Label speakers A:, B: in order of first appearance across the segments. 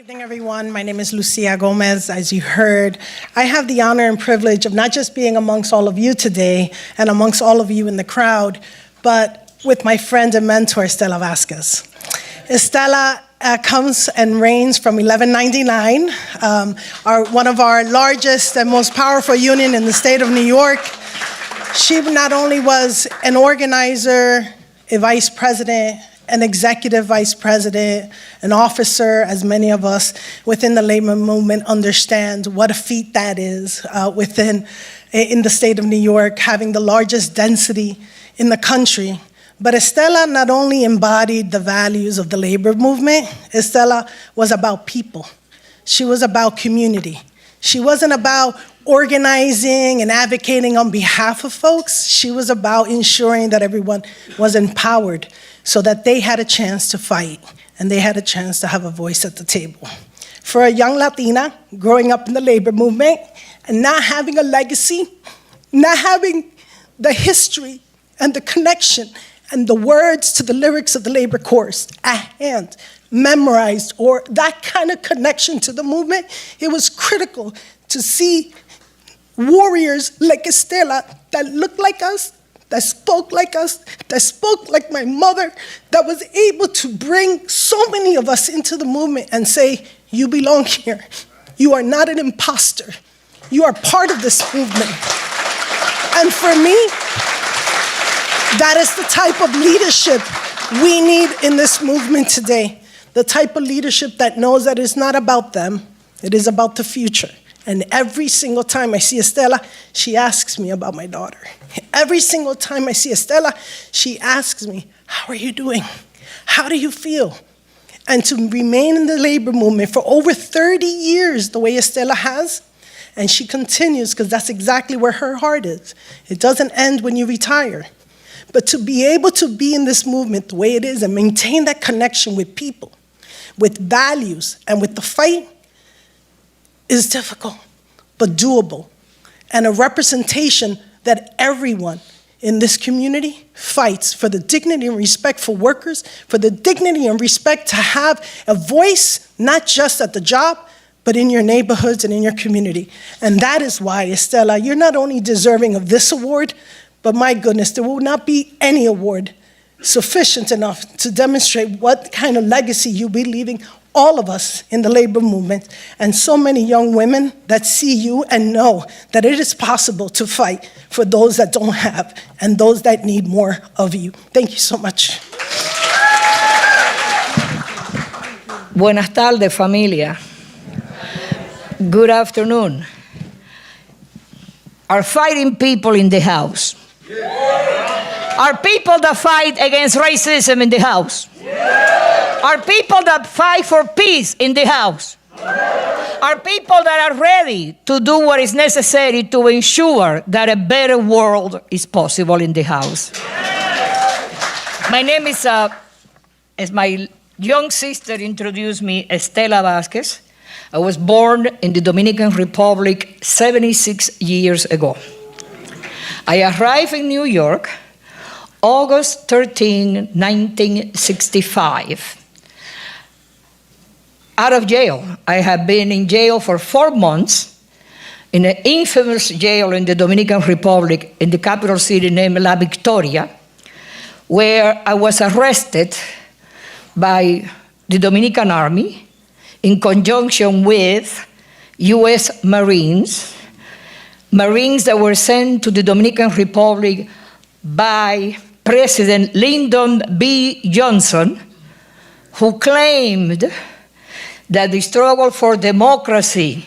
A: evening, everyone. My name is Lucia Gomez. As you heard, I have the honor and privilege of not just being amongst all of you today and amongst all of you in the crowd, but with my friend and mentor, Estela Vazquez. Estela comes and reigns from 1199, one of our largest and most powerful union in the state of New York. She not only was an organizer, a vice president, an executive vice president, an officer, as many of us within the labor movement understand what a feat that is in the state of New York, having the largest density in the country. But Estela not only embodied the values of the labor movement, Estela was about people. She was about community. She wasn't about organizing and advocating on behalf of folks. She was about ensuring that everyone was empowered so that they had a chance to fight and they had a chance to have a voice at the table. For a young Latina growing up in the labor movement and not having a legacy, not having the history and the connection and the words to the lyrics of the labor chorus at hand, memorized, or that kind of connection to the movement, it was critical to see warriors like Estela that looked like us, that spoke like us, that spoke like my mother, that was able to bring so many of us into the movement and say, you belong here. You are not an imposter. You are part of this movement. And for me, that is the type of leadership we need in this movement today. The type of leadership that knows that it's not about them, it is about the future. And every single time I see Estela, she asks me about my daughter. Every single time I see Estela, she asks me, how are you doing? How do you feel? And to remain in the labor movement for over 30 years, the way Estela has, and she continues, because that's exactly where her heart is. It doesn't end when you retire. But to be able to be in this movement the way it is and maintain that connection with people, with values, and with the fight, is difficult, but doable, and a representation that everyone in this community fights for the dignity and respect for workers, for the dignity and respect to have a voice, not just at the job, but in your neighborhoods and in your community. And that is why, Estela, you're not only deserving of this award, but my goodness, there will not be any award sufficient enough to demonstrate what kind of legacy you'll be leaving all of us in the labor movement, and so many young women that see you and know that it is possible to fight for those that don't have and those that need more of you. Thank you so much.
B: Buenas tardes, familia. Good afternoon. Are fighting people in the house? Are people that fight against racism in the house? Are people that fight for peace in the house? Are people that are ready to do what is necessary to ensure that a better world is possible in the house? My name is, as my young sister introduced me, Estela Vazquez. I was born in the Dominican Republic 76 years ago. I arrived in New York August 13, 1965. Out of jail. I have been in jail for 4 months in an infamous jail in the Dominican Republic in the capital city named La Victoria, where I was arrested by the Dominican Army in conjunction with U.S. Marines that were sent to the Dominican Republic by President Lyndon B. Johnson, who claimed that the struggle for democracy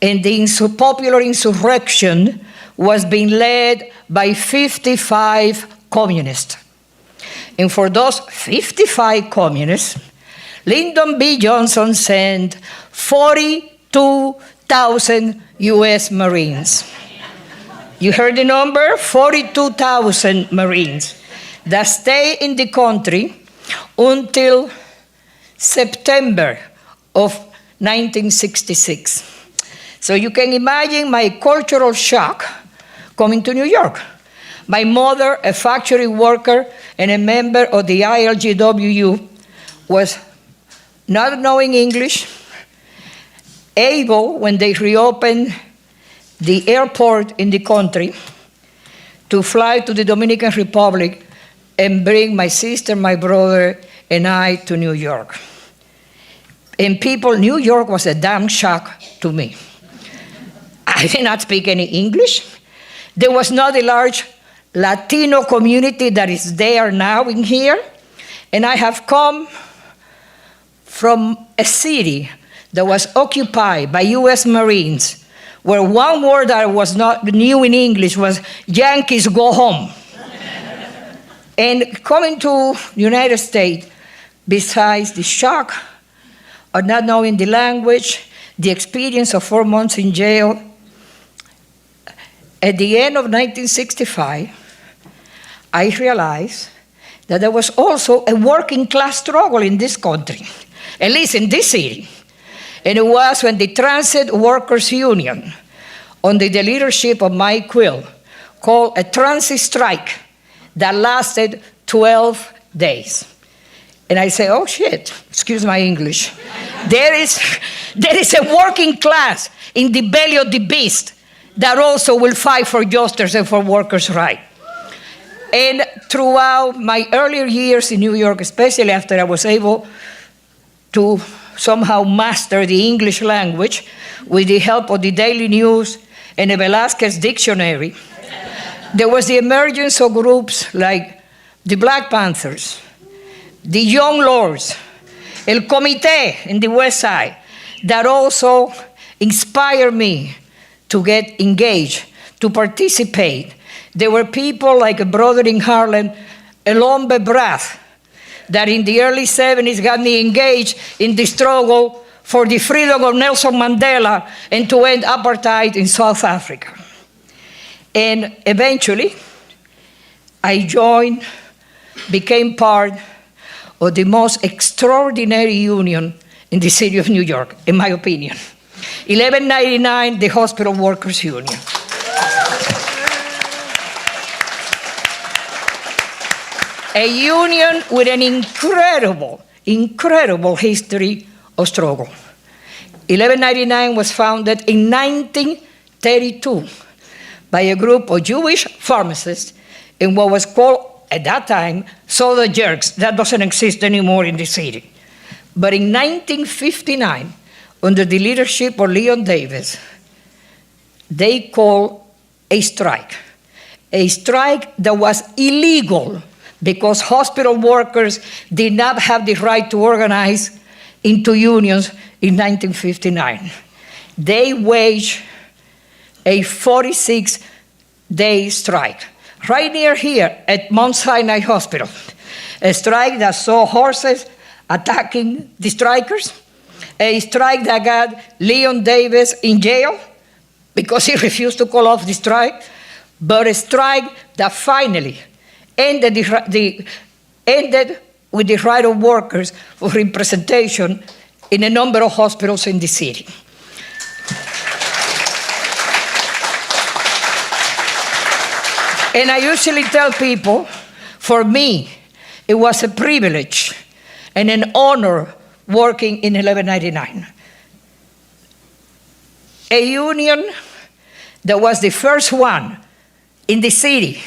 B: and the popular insurrection was being led by 55 communists. And for those 55 communists, Lyndon B. Johnson sent 42,000 U.S. Marines. You heard the number? 42,000 Marines that stayed in the country until September of 1966. So you can imagine my cultural shock coming to New York. My mother, a factory worker and a member of the ILGWU, was not knowing English, able, when they reopened the airport in the country, to fly to the Dominican Republic and bring my sister, my brother, and I to New York. And people, New York was a damn shock to me. I did not speak any English. There was not a large Latino community that is there now in here. And I have come from a city that was occupied by US Marines, where one word that I was not knew in English was Yankees go home. And coming to the United States, besides the shock of not knowing the language, the experience of 4 months in jail, at the end of 1965, I realized that there was also a working class struggle in this country, at least in this city. And it was when the Transit Workers Union, under the leadership of Mike Quill, called a transit strike that lasted 12 days. And I say, oh shit, excuse my English. There is a working class in the belly of the beast that also will fight for justice and for workers' rights. And throughout my earlier years in New York, especially after I was able to somehow master the English language with the help of the Daily News and the Velázquez Dictionary, there was the emergence of groups like the Black Panthers, the Young Lords, El Comité in the West Side, that also inspired me to get engaged, to participate. There were people like a brother in Harlem, Elombe Brath, that in the early 70s got me engaged in the struggle for the freedom of Nelson Mandela and to end apartheid in South Africa. And eventually, I joined, became part of the most extraordinary union in the city of New York, in my opinion. 1199, the Hospital Workers Union. A union with an incredible history of struggle. 1199 was founded in 1932 by a group of Jewish pharmacists in what was called, at that time, soda jerks. That doesn't exist anymore in the city. But in 1959, under the leadership of Leon Davis, they called a strike that was illegal because hospital workers did not have the right to organize into unions in 1959. They waged a 46-day strike, right near here at Mount Sinai Hospital, a strike that saw horses attacking the strikers, a strike that got Leon Davis in jail because he refused to call off the strike, but a strike that finally ended with the right of workers for representation in a number of hospitals in the city. And I usually tell people, for me, it was a privilege and an honor working in 1199. A union that was the first one in the city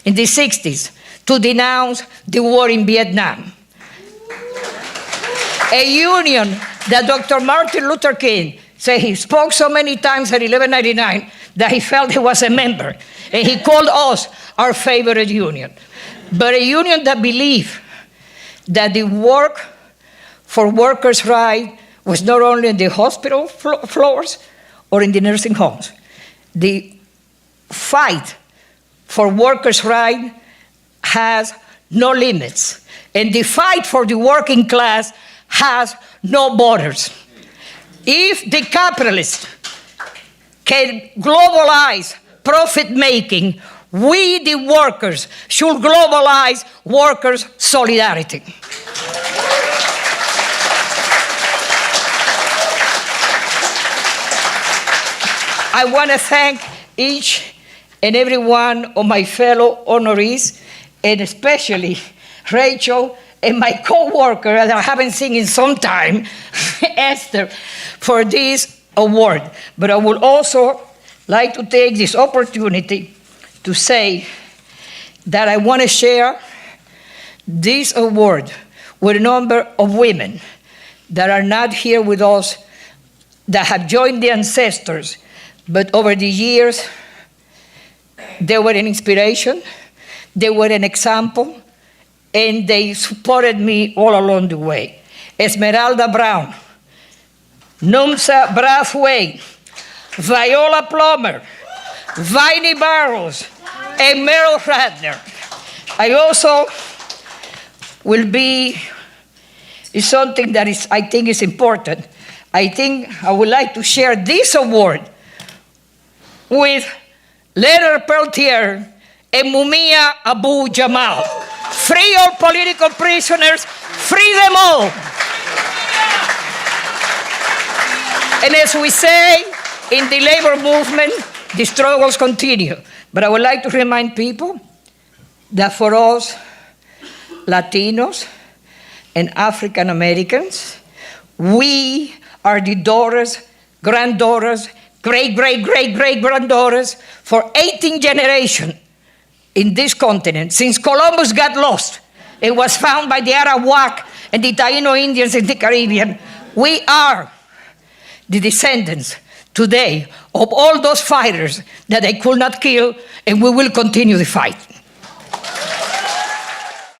B: in the 60s to denounce the war in Vietnam. A union that Dr. Martin Luther King said he spoke so many times at 1199 that he felt he was a member, and he called us our favorite union. But a union that believed that the work for workers' rights was not only in the hospital floors or in the nursing homes. The fight for workers' rights has no limits, and the fight for the working class has no borders. If the capitalists can globalize profit-making, we, the workers, should globalize workers' solidarity. I want to thank each and every one of my fellow honorees, and especially Rachel and my co-worker that I haven't seen in some time, Esther, for this award. But I would also like to take this opportunity to say that I want to share this award with a number of women that are not here with us, that have joined the ancestors, but over the years, they were an inspiration, they were an example, and they supported me all along the way. Esmeralda Brown, Numsa Brathwaite, Viola Plummer, Viney Barrows, and Meryl Ratner. I also will be, is something that is, I think is important. I think I would like to share this award with Leonard Peltier and Mumia Abu Jamal. Free all political prisoners, free them all. And as we say in the labor movement, the struggles continue. But I would like to remind people that for us, Latinos and African Americans, we are the daughters, granddaughters, great-great-great-great-granddaughters for 18 generations in this continent. Since Columbus got lost, it was found by the Arawak and the Taino Indians in the Caribbean. We are the descendants today of all those fighters that they could not kill, and we will continue the fight.